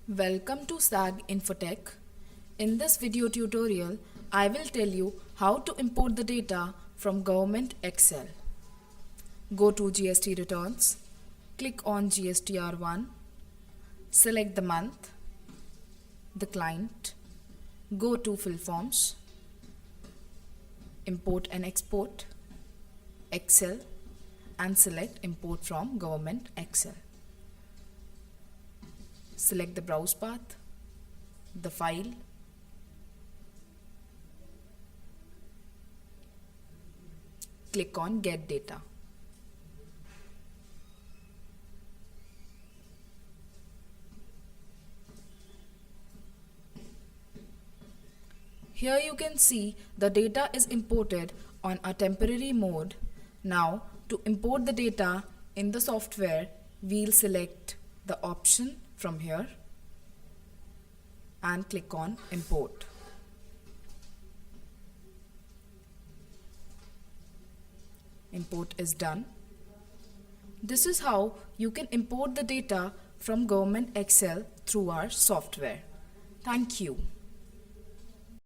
Welcome to SAG Infotech. In this video tutorial, I will tell you how to import the data from Govt Excel. Go to GST Returns, click on GSTR1, select the month, the client, go to Fill Forms, Import and Export, Excel, and select Import from Govt Excel. Select the browse path, the file, click on Get Data. Here you can see the data is imported on a temporary mode. Now to import the data in the software, we'll select the option from here and click on Import. Import is done. This is how you can import the data from Govt Excel through our software. Thank you.